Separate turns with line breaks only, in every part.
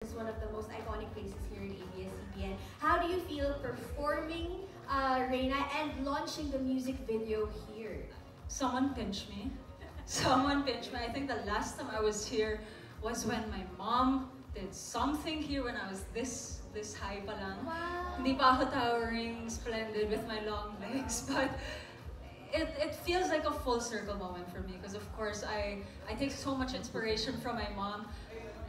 It's one of the most iconic places here in ABS-CBN. How do you feel performing Reina and launching the music video here?
Someone pinched me. Someone pinched me. I think the last time I was here was when my mom did something here when I was this high pa lang.
Wow.
Hindi pa ako towering, splendid with my long legs, but it feels like a full circle moment for me because of course I take so much inspiration from my mom.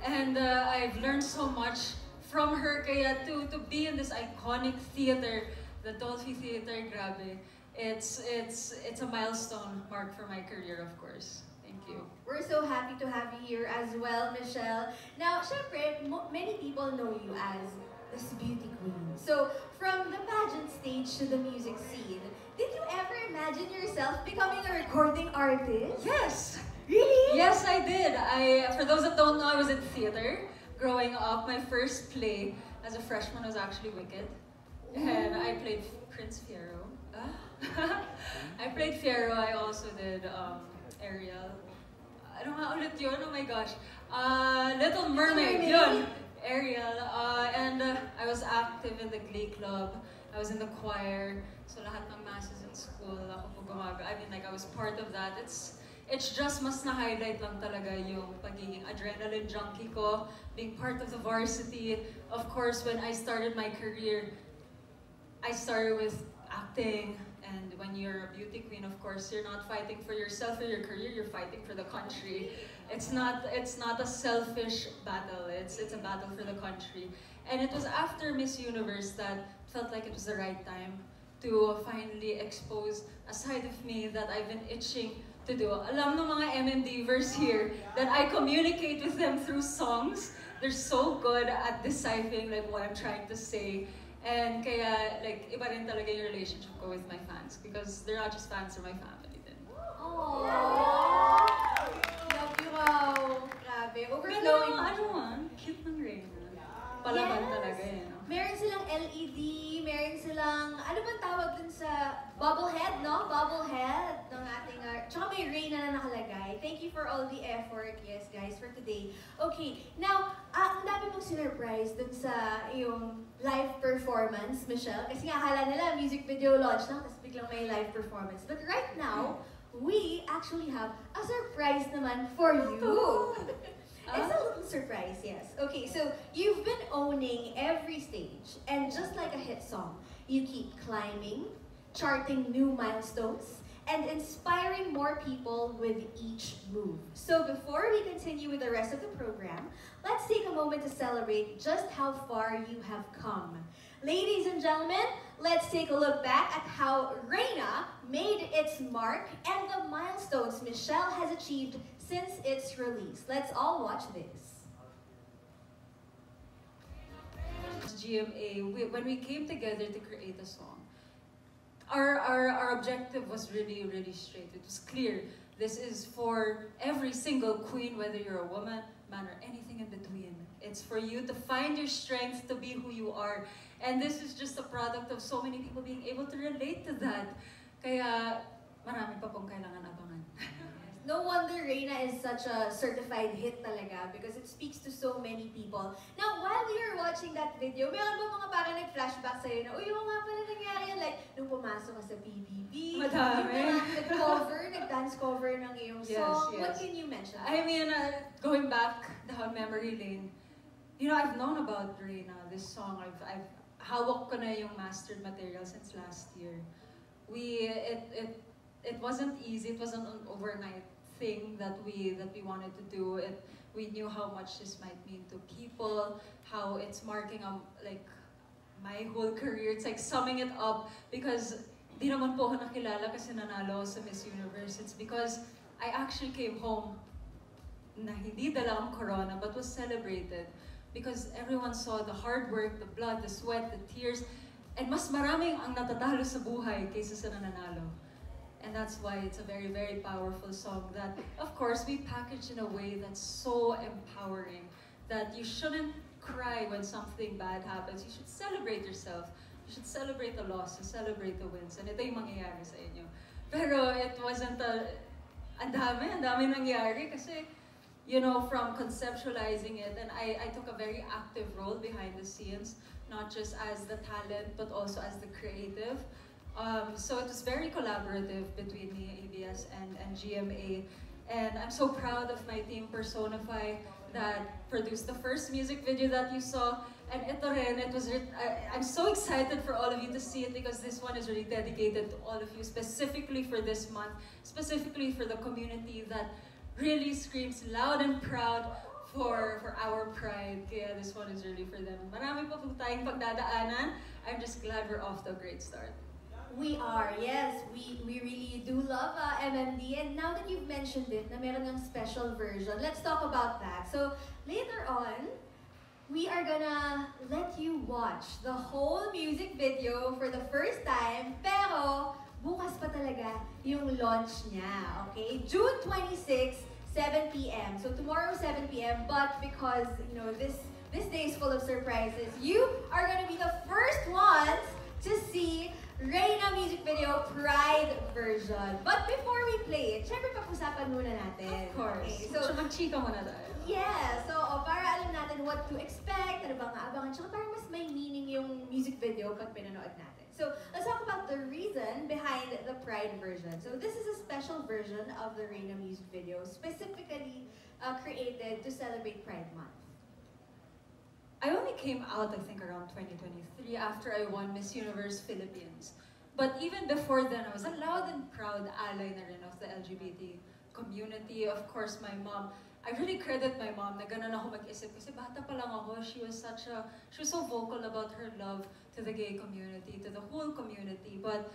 And I've learned so much from her, kaya to be in this iconic theater, the Dolphy Theater, grabe. It's a milestone mark for my career, of course. Thank you.
We're so happy to have you here as well, Michelle. Now, syempre, many people know you as this beauty queen. So, from the pageant stage to the music scene, did you ever imagine yourself becoming a recording artist?
Yes!
Really?
Yes, I did. For those that don't know, I was in theater growing up. My first play as a freshman was actually Wicked. And I played Prince Fiyero. I played Fiyero. I also did Ariel. Ano nga ulit yun? Oh my gosh. Little Mermaid. Yun. Ariel. And I was active in the Glee Club. I was in the choir. So lahat ng masses in school, ako po I mean, like, I was part of that. It's just mas na-highlight lang talaga yung pagiging adrenaline junkie ko, being part of the varsity. Of course, when I started my career, I started with acting. And when you're a beauty queen, of course, you're not fighting for yourself or your career, you're fighting for the country. It's not a selfish battle, it's a battle for the country. And it was after Miss Universe that felt like it was the right time to finally expose a side of me that I've been itching to do. Alam ng mga MMDvers here that I communicate with them through songs. They're so good at deciphering like what I'm trying to say. And kaya like iba rin talaga yung relationship ko with my fans because they're not just fans, they're my family din.
Aww! Love you, wow! Grabe, overflowing.
Pero cute ng Reina. Palaban talaga eh, no?
Meron silang LED, meron silang, ano bang tawag dun sa bobblehead, no? Bobblehead ng ating, tsaka may Reina na nakalagay. Thank you for all the effort, yes guys, for today. Okay, now, ang dami mong sinurprise dun sa yung live performance, Michelle. Kasi nga, akala nila music video launch lang, tapos biglang may live performance. But right now, we actually have a surprise naman for you. It's a little surprise, yes. Okay, so you've been owning every stage, and just like a hit song, you keep climbing, charting new milestones, and inspiring more people with each move. So before we continue with the rest of the program, let's take a moment to celebrate just how far you have come. Ladies and gentlemen, let's take a look back at how Reina made its mark and the milestones Michelle has achieved since its release. Let's all watch this.
GMA, when we came together to create a song, our objective was really straight. It was clear. This is for every single queen, whether you're a woman, man, or anything in between. It's for you to find your strength to be who you are. And this is just a product of so many people being able to relate to that. Kaya marami pa pong kailangan abangan.
No wonder Reina is such a certified hit talaga because it speaks to so many people. Now, while we were watching that video, meron ba mga parang nag-flashback sa'yo na, uy, yung nga pala nangyari yan, like, nung pumasok ka sa PBB,
Madami.
yung mga nag-cover, nag-dance cover ng iyong song.
Yes.
What can you mention?
I mean, going back down memory lane, you know, I've known about Reina, this song. I've hawak ko na yung mastered material since last year. It wasn't easy. It wasn't an overnight thing that we wanted to do. We knew how much this might mean to people, how it's marking like my whole career. It's like summing it up because di naman po ako nakilala kasi nanalo sa Miss Universe. It's because I actually came home na hindi dala ang corona but was celebrated because everyone saw the hard work, the blood, the sweat, the tears, and mas maraming ang natatalo sa buhay kaysa sa nananalo. And that's why it's a very powerful song that, of course, we package in a way that's so empowering that you shouldn't cry when something bad happens. You should celebrate yourself. You should celebrate the losses, celebrate the wins. And ito yung mangyayari sa inyo. Pero it wasn't ang dami nangyari kasi you know, from conceptualizing it, and I took a very active role behind the scenes, not just as the talent, but also as the creative. So it was very collaborative between me, ABS, and GMA. And I'm so proud of my team, Personify, that produced the first music video that you saw. And ito rin, I'm so excited for all of you to see it because this one is really dedicated to all of you, specifically for this month, specifically for the community that really screams loud and proud for our pride. Kaya this one is really for them. Marami pa po tayong pagdadaanan. I'm just glad we're off to a great start.
We are, yes. We really do love MMD. And now that you've mentioned it, na meron ng special version, let's talk about that. So later on, we are gonna let you watch the whole music video for the first time, pero bukas pa talaga yung launch niya, okay? June 26, 7 p.m. So tomorrow 7 p.m. But because you know this day is full of surprises, you are gonna be the first ones to see Reyna music video Pride version. But before we play it, syempre pag-usapan muna natin.
Of course.
Okay, so
mag-chika muna tayo.
yeah, so para alam natin what to expect, ano bang aabangan, tsaka para mas may meaning yung music video pag pinanood natin. So let's talk about the reason behind the Pride version. So this is a special version of the Reyna music video, specifically created to celebrate Pride Month.
I only came out, I think, around 2023 after I won Miss Universe Philippines. But even before then, I was a loud and proud ally na rin of the LGBT community. Of course, my mom, I really credit my mom na ganun ako mag-isip kasi bata pa lang ako, she was so vocal about her love to the gay community, to the whole community. But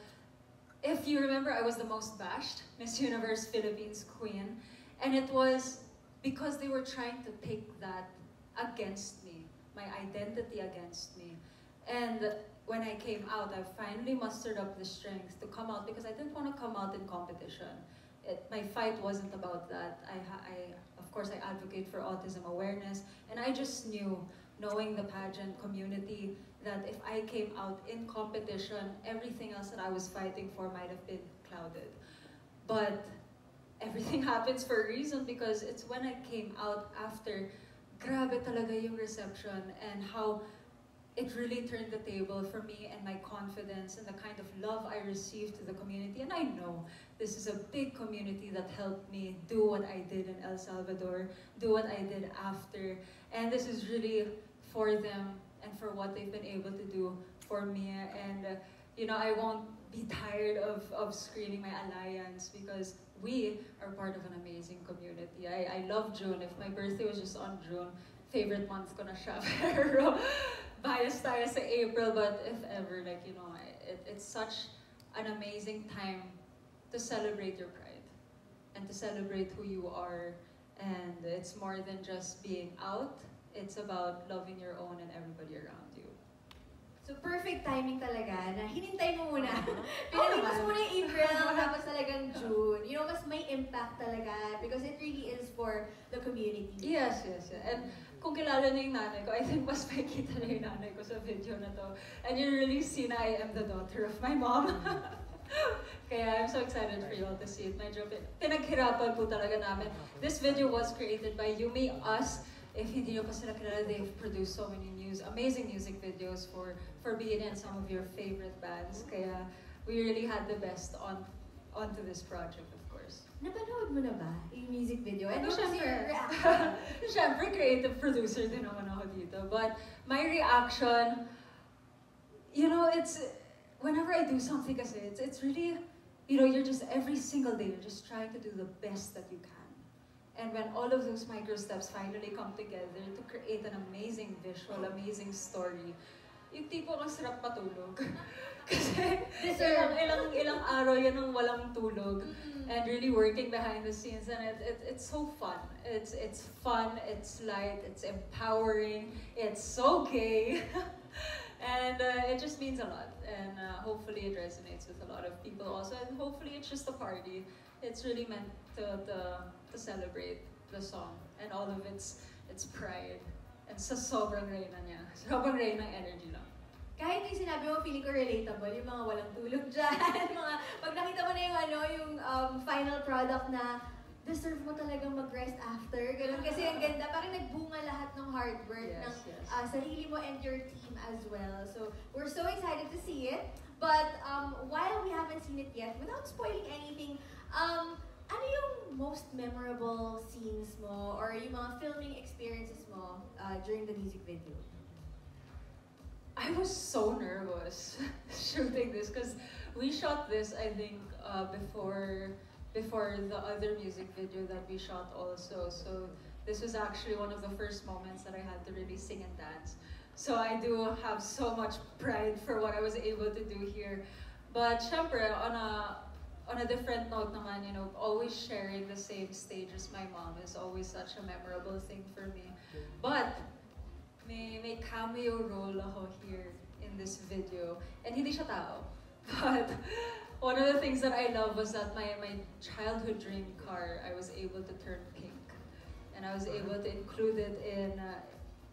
if you remember, I was the most bashed Miss Universe Philippines queen. And it was because they were trying to take that against me, my identity against me. And when I came out, I finally mustered up the strength to come out because I didn't want to come out in competition. My fight wasn't about that. Of course, I advocate for autism awareness, and I just knew, knowing the pageant community, that if I came out in competition, everything else that I was fighting for might have been clouded. But everything happens for a reason because it's when I came out after, grabe talaga yung reception and how it really turned the table for me and my confidence and the kind of love I received to the community. And I know this is a big community that helped me do what I did in El Salvador, do what I did after. And this is really for them and for what they've been able to do for me. And you know, I won't be tired of screaming my alliance because we are part of an amazing community. I love June. If my birthday was just on June, favorite month ko na siya. Pero bias tayo sa April, but if ever, like, you know, it's such an amazing time to celebrate your pride and to celebrate who you are. And it's more than just being out. It's about loving your own and everybody around you.
So perfect timing talaga na hinintay mo muna. Pinalipas mo muna yung April, tapos talagang June. You know, mas may impact talaga because it really is for the community.
Yes. And kung kilala na yung nanay ko, I think mas makikita na yung nanay ko sa video na to. And you really see na I am the daughter of my mom. Kaya I'm so excited for you all to see it. Medyo pinaghirapan po talaga namin. This video was created by Yumi Us. If hindi nyo pa sila kilala, they've produced so many amazing music videos for BN and some of your favorite bands. Kaya we really had the best onto this project, of course.
Napanood mo na ba yung music video? And
Ano,
what was your
syempre.
reaction?
Syempre, creative producer din naman ako dito. But my reaction, you know, it's, whenever I do something kasi, it's really, you know, you're just, every single day, you're just trying to do the best that you can. And when all of those micro steps finally come together to create an amazing visual, amazing story, yung tipo kang sarap matulog. Kasi ilang araw yan ng walang tulog. And really working behind the scenes, and it's so fun. It's fun, it's light, it's empowering, it's so gay. And it just means a lot. And hopefully it resonates with a lot of people also. And hopefully it's just a party. It's really meant to celebrate the song and all of its pride. And sa sobrang Reyna niya. Sobrang Reyna energy lang.
Kahit yung sinabi mo, feeling ko relatable, yung mga walang tulog dyan, mga, pag nakita mo na yung final product na deserve mo talagang mag-rest after. Ganun kasi ang ganda. Parang nagbunga lahat ng hard work ng sarili mo and your team as well. So, we're so excited to see it. But while we haven't seen it yet, without spoiling anything, ano yung most memorable scenes mo or yung mga filming experiences mo during the music video?
I was so nervous shooting this because we shot this, I think, before the other music video that we shot also. So this was actually one of the first moments that I had to really sing and dance. So I do have so much pride for what I was able to do here. But syempre, on a different note naman, you know, always sharing the same stage as my mom is always such a memorable thing for me. But may cameo role ako here in this video. And hindi siya tao. But one of the things that I love was that my childhood dream car, I was able to turn pink. And I was able to include it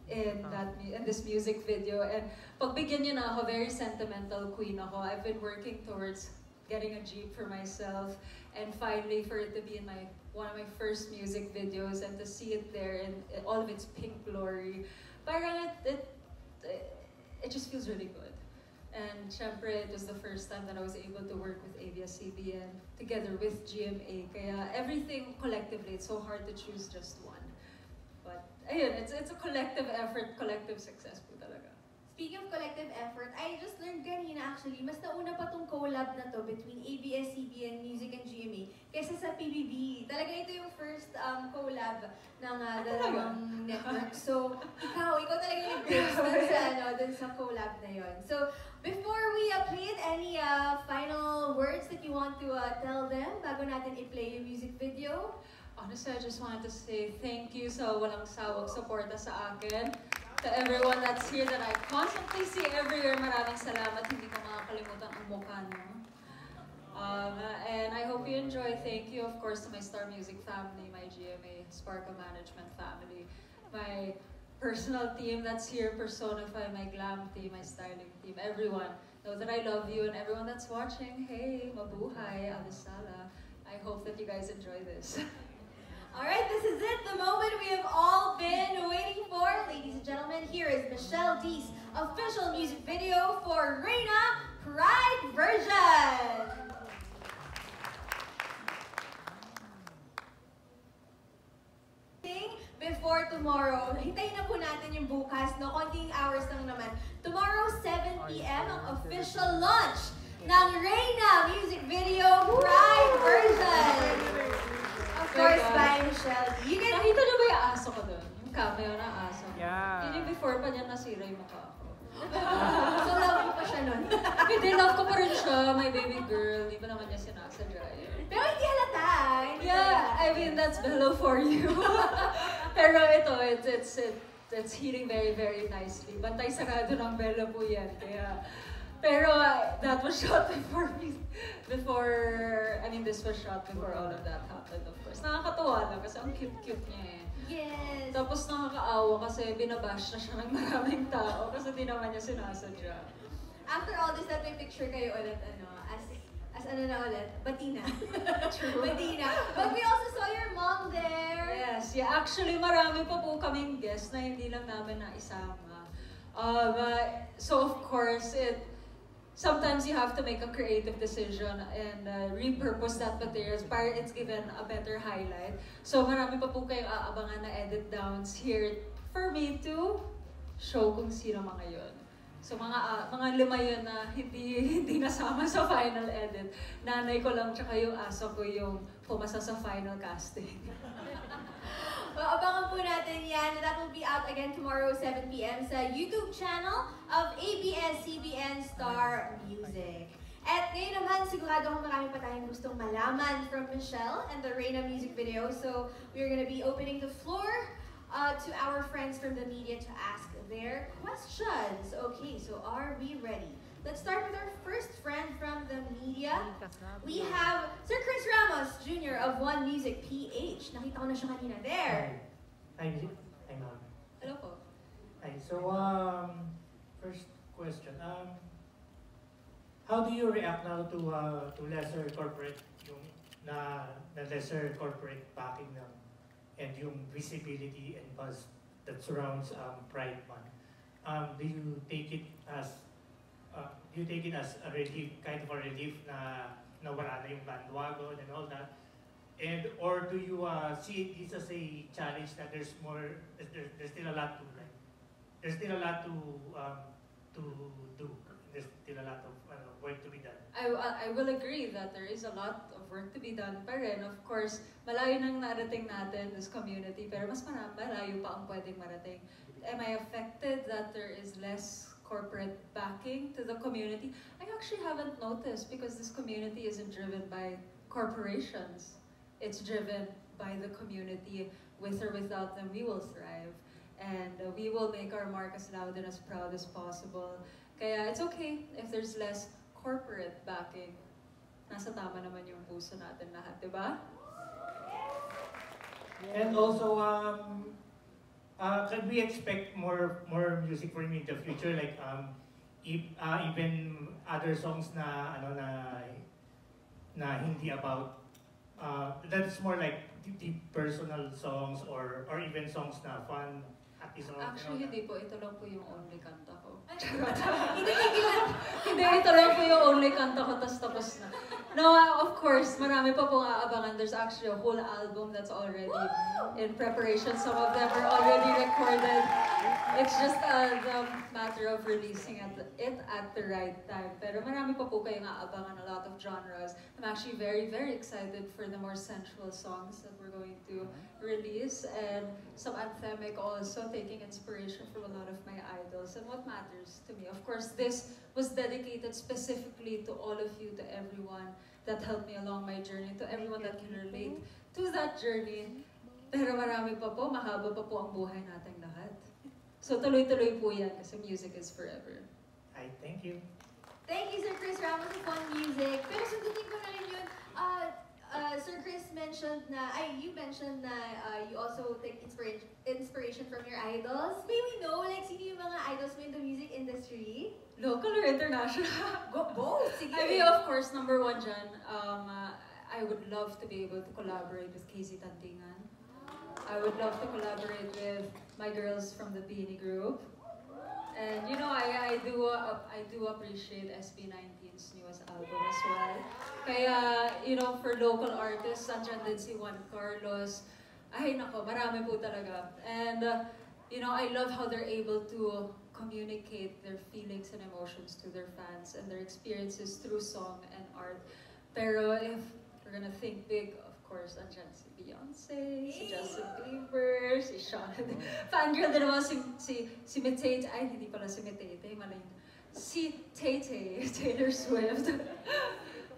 in this music video. And pagbigyan niyo na ako, very sentimental queen ako. I've been working towards getting a Jeep for myself, and finally for it to be in one of my first music videos and to see it there in all of its pink glory, parang it just feels really good. And syempre, it was the first time that I was able to work with ABS-CBN together with GMA. Kaya everything collectively, it's so hard to choose just one. But ayun, it's a collective effort, collective success po talaga.
Speaking of collective effort, I just learned kanina actually, mas nauna pa tong collab na to between ABS-CBN Music and GMA kaysa sa PBB. Talaga ito yung first collab ng dalawang network. So, ikaw talaga yung nag-post dun sa collab na yon. So, before we play it, any final words that you want to tell them bago natin i-play yung music video?
Honestly, I just wanted to say thank you sa walang sawag suporta sa akin. To everyone that's here that I constantly see everywhere, maraming salamat. Hindi ko makakalimutan ang mukha niyo. And I hope you enjoy. Thank you, of course, to my Star Music family, my GMA Sparkle Management family, my personal team that's here, Personify, my glam team, my styling team, everyone. Know that I love you, and everyone that's watching, hey, mabuhay, alisala. I hope that you guys enjoy this.
Alright, this is it, the moment we have all been waiting for. Ladies and gentlemen, here is Michelle D's official music video for Reyna Pride version. Before tomorrow, hintayin na po natin yung bukas, no? Konting hours lang naman. Tomorrow, 7 p.m. ang official launch ng Reyna music video Pride version. Of course, by Michelle D.
Nakita niyo ba yung aso ko doon? Yung cameo na aso.
Yeah.
Yun yung before pa niya nasira yung mukha ko.
So, love mo pa siya nun?
Hindi, love ko pa rin siya, my baby girl. Di ba naman niya sinasadya yun?
Pero hindi halata.
Yeah, I mean, that's below for you. Pero ito, it's heating very, very nicely. Bantay sarado ng belo po yan. Kaya, pero that was shot this was shot before all of that happened, of course. Nakakatuwa lang kasi ang cute-cute niya eh.
Yes.
Tapos nakakaawa kasi binabash na siya ng maraming tao kasi di naman niya sinasadya.
After all this, that may picture kayo ulit, as ano na ulit? Batina.
True.
Batina. But we also saw your mom there.
Yes, yeah. Actually, marami pa po kaming guests na hindi lang namin naisama. So of course, sometimes you have to make a creative decision and repurpose that materials para it's given a better highlight. So marami pa po kayong aabangan na edit downs here for me to show kung sino mga yun. So mga lima yun na hindi nasama sa final edit. Nanay ko lang tsaka yung aso ko yung pumasa sa final casting.
Well, abangan po natin yan. That will be out again tomorrow, 7 p.m. sa YouTube channel of ABS-CBN Star Music. At ngayon naman, sigurado akong marami pa tayong gustong malaman from Michelle and the Reyna music video. So, we're gonna be opening the floor to our friends from the media to ask their questions. Okay, so are we ready? Let's start with our first friend from the media. We have Sir Chris Ramos Jr. of One Music PH. Nakita ko na siya kanina. There!
Hi, ma'am.
Hello po.
Hi, so first question. How do you react now to lesser corporate yung na lesser corporate backing ng and yung visibility and buzz that surrounds Pride Month. Do you take it as a relief, kind of a relief na nawala na yung bandwagon and all that? And or do you see this as a challenge that there's still a lot to like, there's still a lot to do. There's still a lot of work to be done.
I will agree that there is a lot of work to be done pa rin. Of course, malayo nang narating natin this community, pero mas malayo pa ang pwedeng marating. Am I affected that there is less corporate backing to the community? I actually haven't noticed because this community isn't driven by corporations. It's driven by the community. With or without them, we will thrive. And we will make our mark as loud and as proud as possible. Kaya it's okay if there's less corporate backing. Nasa tama naman yung puso natin lahat, di ba?
And also, can we expect more music from you in the future? Like even other songs na na hindi about that's more like the personal songs or even songs na fun.
Actually, hindi po. Ito lang po yung only kanta ko.
Hindi tigilan.
Hindi, ito lang po yung only kanta ko, tapos na. No, of course, marami pa pong aabangan. There's actually a whole album that's already in preparation. Some of them are already recorded. It's just the matter of releasing it at the right time. Pero marami pa po kayong aabangan, a lot of genres. I'm actually very, very excited for the more sensual songs that we're going to release. And some anthemic also, taking inspiration from a lot of my idols. And what matters to me, of course, this was dedicated specifically to all of you, to everyone that helped me along my journey, to everyone that can relate to that journey. Pero marami pa po, mahaba pa po ang buhay nating lahat. So tuloy-tuloy po yan kasi music is forever.
I thank you.
Thank you, Sir Chris Ramos of Fun Music. Pero sundutin ko na rin yun. Sir Chris mentioned na, you mentioned na you also take inspiration from your idols. May we know, like, sino yung mga idols mo in the music industry?
Local or international?
Both! Sige.
I mean, of course, number one dyan, I would love to be able to collaborate with Casey Tantingan. I would love to collaborate with my girls from the Beanie Group. And you know, I do appreciate SB19's newest album as well. Kaya, you know, for local artists, andyan din si Juan Carlos. Ay nako, marami po talaga. And, you know, I love how they're able to communicate their feelings and emotions to their fans and their experiences through song and art. Pero if we're gonna think big, of course, andyan si Beyonce, si Justin Bieber, si Shawn. Fangirl din naman si Mitate. Ay, hindi pala si Mitate, mali. Si Tay-Tay, Taylor Swift.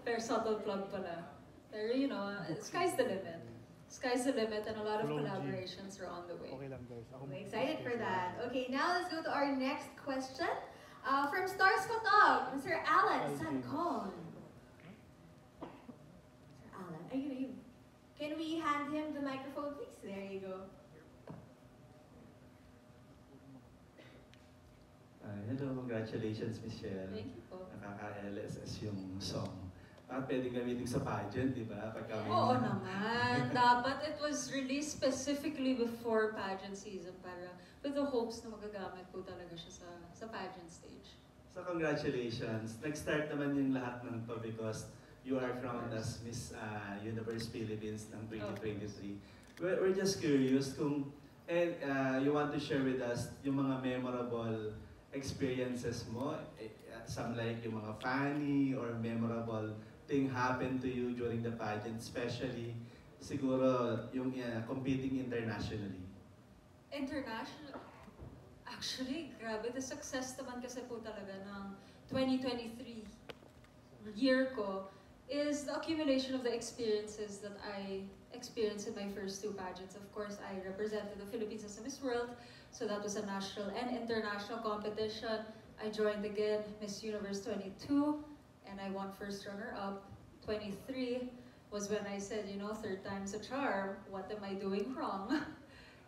Pero subtle plug pala. Pero you know, sky's the limit. Sky's the limit and a lot of collaborations are on the way.
Okay lang guys.
I'm excited for that. Okay, now let's go to our next question. From Stars Kotog, Mr. Alan Sancon. Sir Alan, are you? Can we hand him the microphone, please? There you go.
Hello, congratulations, Michelle.
Thank you po.
Nakaka-LSS yung song. At pwedeng gamitin sa pageant, di ba?
Oo naman. Dapat it was released specifically before pageant season para with the hopes na magagamit po talaga siya sa pageant stage.
So congratulations. Nag-start naman yung lahat ng to because you are crowned as Miss Universe Philippines ng 2023. We're just curious kung you want to share with us yung mga memorable experiences mo, some like yung mga funny or memorable thing happened to you during the pageant, especially siguro yung competing internationally.
International? Actually, grabe, the success naman kasi po talaga ng 2023 year ko is the accumulation of the experiences that I experienced in my first two pageants. Of course, I represented the Philippines as a Miss World, so that was a national and international competition. I joined again Miss Universe 22, and I won first runner-up. 23 was when I said, you know, third time's a charm, what am I doing wrong?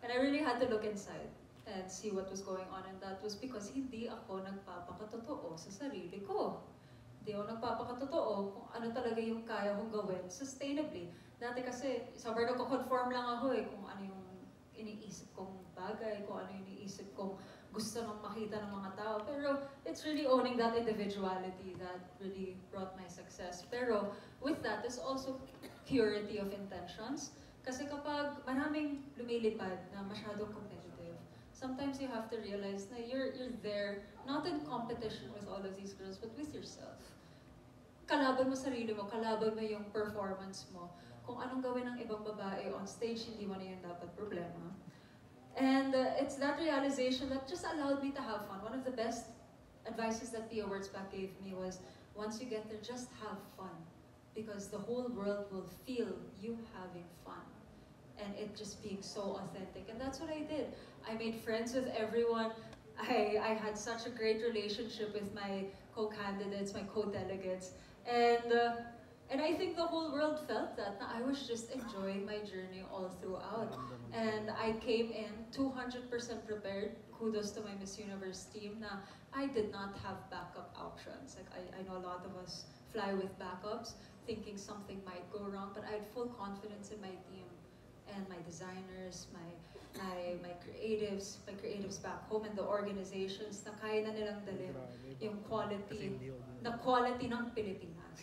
And I really had to look inside and see what was going on, and that was because hindi ako nagpapakatotoo sa sarili ko. Hindi ako nagpapakatotoo kung ano talaga yung kaya kong gawin sustainably. Dati kasi, sobrang nagko-conform lang ako kung ano yung iniisip kong bagay, kung ano yung iniisip kong gusto nang makita ng mga tao. Pero it's really owning that individuality that really brought my success. Pero with that, there's also purity of intentions. Kasi kapag maraming lumilipad na masyadong competitive, sometimes you have to realize na you're there, not in competition with all of these girls, but with yourself. Kalaban mo sarili mo, kalaban mo yung performance mo. Kung anong gawin ng ibang babae on stage, hindi mo na yun dapat problema. And it's that realization that just allowed me to have fun. One of the best advices that Pia Wurtzbach gave me was, once you get there, just have fun. Because the whole world will feel you having fun. And it just being so authentic. And that's what I did. I made friends with everyone. I had such a great relationship with my co-candidates, my co-delegates. And I think the whole world felt that. I was just enjoying my journey all throughout. And I came in 200% prepared. Kudos to my Miss Universe team. Na I did not have backup options. Like I know a lot of us fly with backups, thinking something might go wrong, but I had full confidence in my team and my designers, my creatives back home, and the organizations na kaya na nilang dalhin yung quality ng Pilipinas.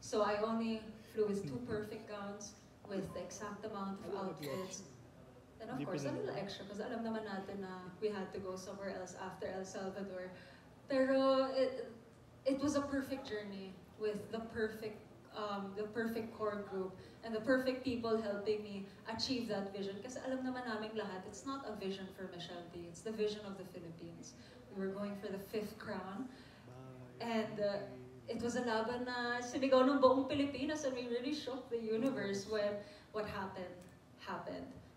So I only flew with 2 perfect gowns with the exact amount of outfits. And of course, a little extra because alam naman natin na we had to go somewhere else after El Salvador. Pero it was a perfect journey with the perfect core group and the perfect people helping me achieve that vision. Kasi alam naman naming lahat, it's not a vision for Michelle D. It's the vision of the Philippines. We were going for the 5th crown. And it was a laban na sinigaw ng buong Pilipinas, and we really shook the universe when what happened.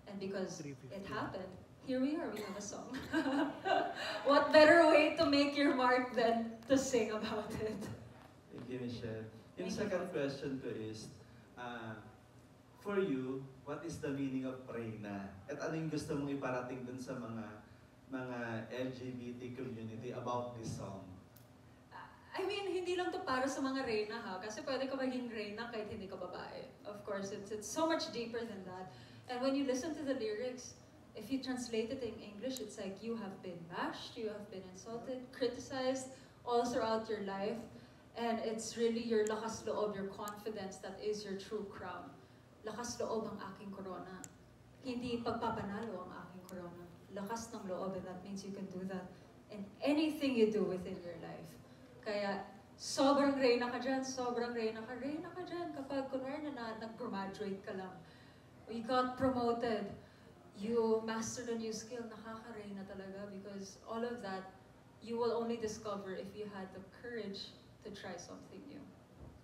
And because it happened, here we are, we have a song. What better way to make your mark than to sing about it?
Thank you, Michelle. Yung second question ko is, for you, what is the meaning of Reyna? At ano yung gusto mong iparating dun sa mga LGBT community about this song?
I mean, hindi lang to para sa mga reyna ha, kasi pwede ka maging reyna kahit hindi ka babae. Of course, it's so much deeper than that. And when you listen to the lyrics, if you translate it in English, it's like you have been bashed, you have been insulted, criticized all throughout your life. And it's really your lakas loob, your confidence that is your true crown. Lakas loob ang aking corona. Hindi pagpapanalo ang aking corona. Lakas ng loob, and that means you can do that in anything you do within your life. Kaya sobrang reyna ka dyan, reyna ka dyan. Kapag kunwari na nag-graduate ka lang, you got promoted, you mastered a new skill, nakaka-reyna talaga, because all of that, you will only discover if you had the courage to try something new.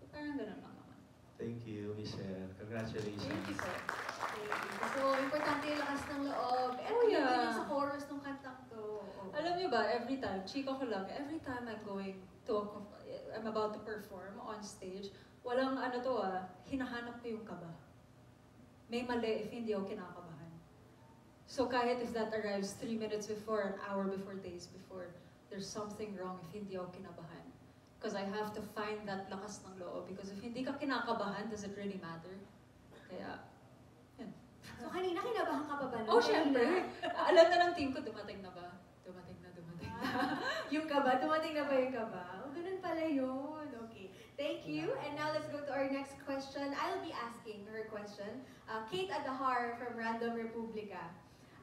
So parang ganun lang naman.
Thank you, Michelle. Congratulations.
Thank you, sir.
So, importante yung lakas ng loob. At
Oh, yeah.
yun sa chorus ng kantang to.
Alam niyo ba, every time, chika ko lang, every time I'm about to perform on stage, walang hinahanap ko yung kaba. May mali if hindi ako kinakabahan. So kahit if that arrives 3 minutes before, an hour before, days before, there's something wrong if hindi ako kinabahan. Because I have to find that lakas ng loob. Because if hindi ka kinakabahan, does it really matter? Kaya, yun.
So, kanina kinabahan ka pa ba?
Oh, syempre. Alam na ng team ko, dumating na ba? Dumating na.
Yung kaba, tumating na ba yung kaba? Oh, ganun pala yun. Okay. Thank you. And now let's go to our next question. I'll be asking her question. Kate Adahar from Random Republica.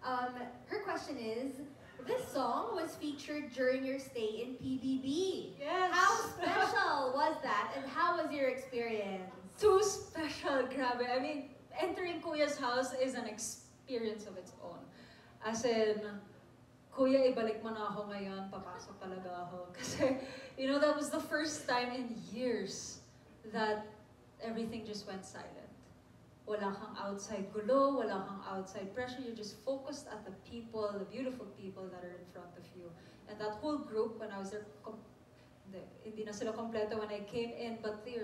Her question is, this song was featured during your stay in PBB.
Yes.
How special was that, and how was your experience?
Too special, grabe. I mean, entering Kuya's house is an experience of its own. As in, Kuya, ibalik mo na ako ngayon, papasok talaga ako. Kasi, you know, that was the first time in years that everything just went silent. Wala kang outside gulo, wala kang outside pressure, you're just focused at the people, the beautiful people that are in front of you. And that whole group, when I was there, hindi na sila kompleto when I came in, but they're